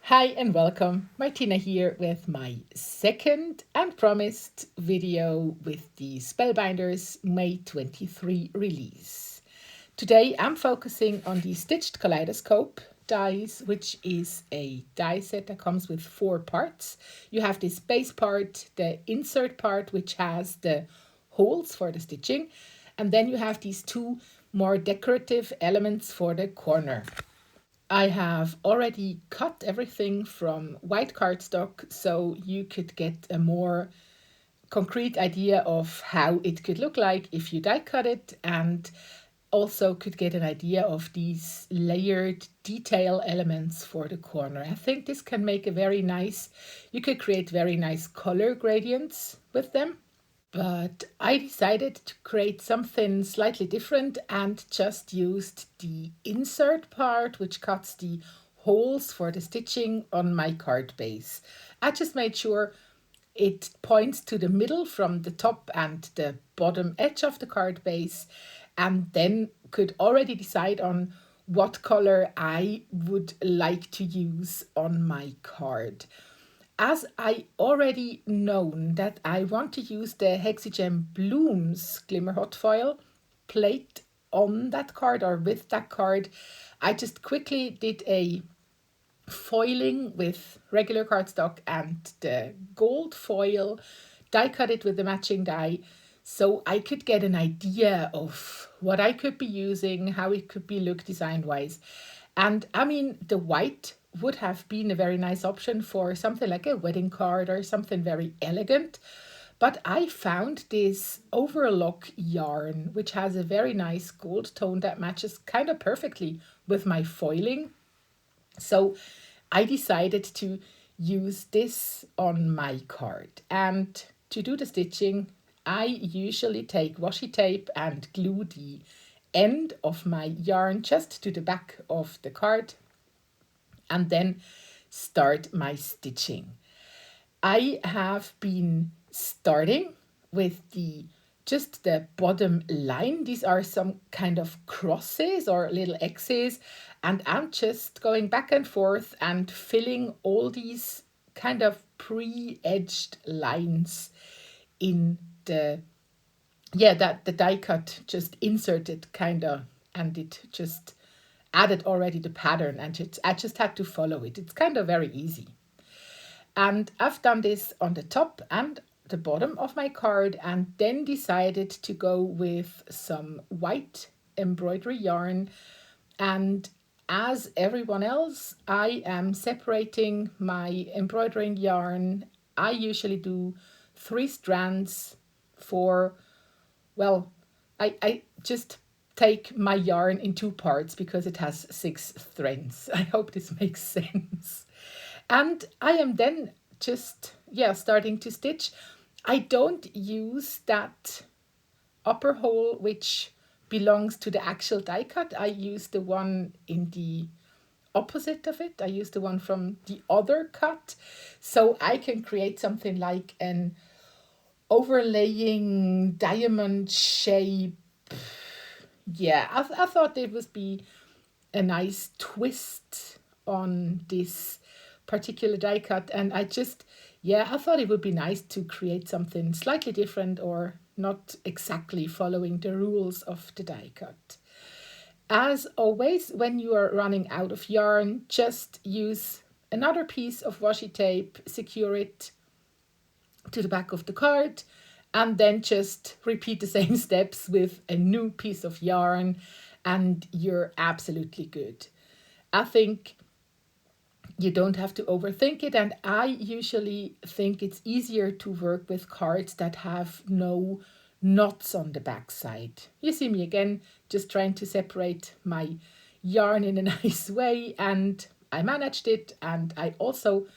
Hi and welcome, Martina here with my second and promised video with the Spellbinders May 23 release. Today I'm focusing on the Stitched Kaleidoscope dies, which is a die set that comes with 4 parts. You have this base part, the insert part, which has the holes for the stitching, and then you have these two more decorative elements for the corner. I have already cut everything from white cardstock so you could get a more concrete idea of how it could look like if you die cut it, and also could get an idea of these layered detail elements for the corner. I think this can make a very nice, you could create very nice color gradients with them. But I decided to create something slightly different and just used the insert part, which cuts the holes for the stitching on my card base. I just made sure it points to the middle from the top and the bottom edge of the card base, and then could already decide on what color I would like to use on my card. As I already known that I want to use the Hexi Gem Blooms Glimmer hot foil plate on that card or with that card, I just quickly did a foiling with regular cardstock and the gold foil, die cut it with the matching die, so I could get an idea of what I could be using, how it could be look design wise. And I mean, the white would have been a very nice option for something like a wedding card or something very elegant. But I found this overlock yarn, which has a very nice gold tone that matches kind of perfectly with my foiling. So I decided to use this on my card. And to do the stitching, I usually take washi tape and glue the end of my yarn just to the back of the card and then start my stitching. I have been starting with just the bottom line. These are some kind of crosses or little X's, and I'm just going back and forth and filling all these kind of pre-edged lines in the, yeah, that the die cut just inserted kind of, and it just added already the pattern, and I just had to follow it. It's kind of very easy. And I've done this on the top and the bottom of my card, and then decided to go with some white embroidery yarn. And as everyone else, I am separating my embroidering yarn. I usually do 3 strands for, well, I just take my yarn in 2 parts because it has 6 strands. I hope this makes sense. And I am then just, yeah, starting to stitch. I don't use that upper hole which belongs to the actual die cut. I use the one in the opposite of it. I use the one from the other cut. So I can create something like an overlaying diamond shape. Yeah, I thought it would be a nice twist on this particular die cut, and I just, yeah, I thought it would be nice to create something slightly different or not exactly following the rules of the die cut. As always, when you are running out of yarn, just use another piece of washi tape, secure it to the back of the card, and then just repeat the same steps with a new piece of yarn, and you're absolutely good. I think you don't have to overthink it, and I usually think it's easier to work with cards that have no knots on the back side. You see me again just trying to separate my yarn in a nice way, and I managed it, and I also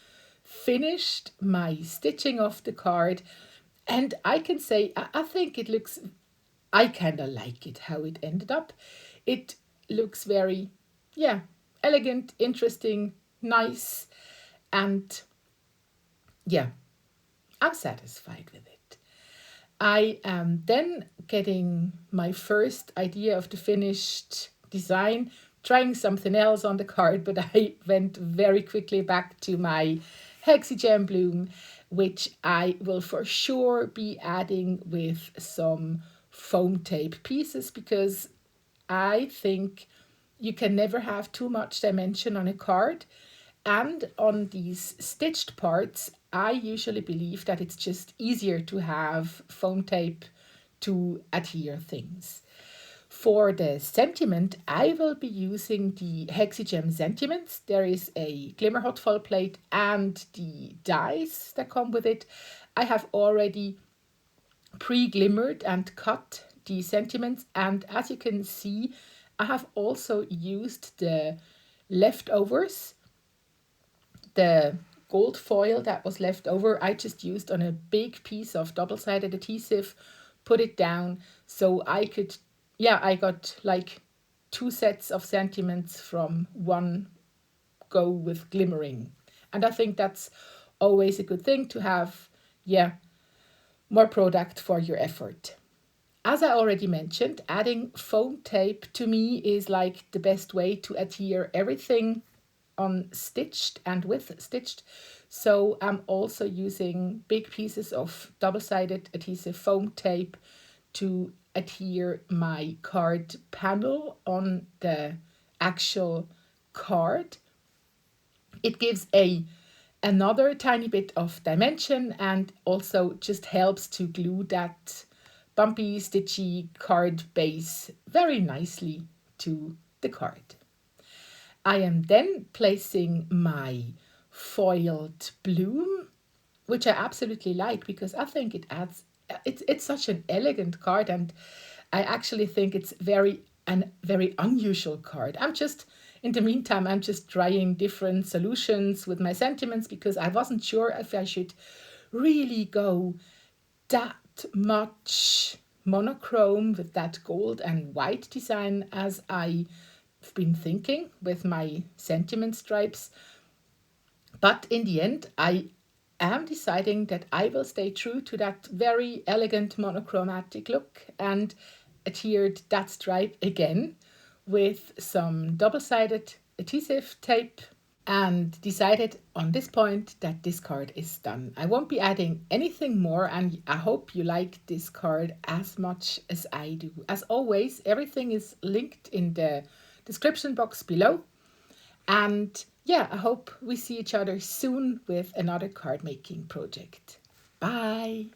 finished my stitching of the card. And I can say I think it looks, I kind of like it how it ended up. It looks very, yeah, elegant, interesting, nice, and yeah, I'm satisfied with it. I am then getting my first idea of the finished design trying something else on the card, but I went very quickly back to my Hexi Gem bloom, which I will for sure be adding with some foam tape pieces, because I think you can never have too much dimension on a card. And on these stitched parts, I usually believe that it's just easier to have foam tape to adhere things. For the sentiment, I will be using the Hexi Gem sentiments. There is a Glimmer hot foil plate and the dies that come with it. I have already pre-glimmered and cut the sentiments, and as you can see, I have also used the leftovers, the gold foil that was left over. I just used on a big piece of double-sided adhesive, put it down so I could, yeah, I got like 2 sets of sentiments from one go with glimmering. And I think that's always a good thing to have, yeah, more product for your effort. As I already mentioned, adding foam tape to me is like the best way to adhere everything on stitched and with stitched. So I'm also using big pieces of double-sided adhesive foam tape to adhere my card panel on the actual card. It gives another tiny bit of dimension and also just helps to glue that bumpy, stitchy card base very nicely to the card. I am then placing my foiled bloom, which I absolutely like because I think it adds, it's such an elegant card, and I actually think it's very unusual card. In the meantime, I'm just trying different solutions with my sentiments because I wasn't sure if I should really go that much monochrome with that gold and white design as I've been thinking with my sentiment stripes. But in the end, I am deciding that I will stay true to that very elegant monochromatic look and adhered that stripe again with some double-sided adhesive tape, and decided on this point that this card is done. I won't be adding anything more, and I hope you like this card as much as I do. As always, everything is linked in the description box below. And yeah, I hope we see each other soon with another card making project. Bye!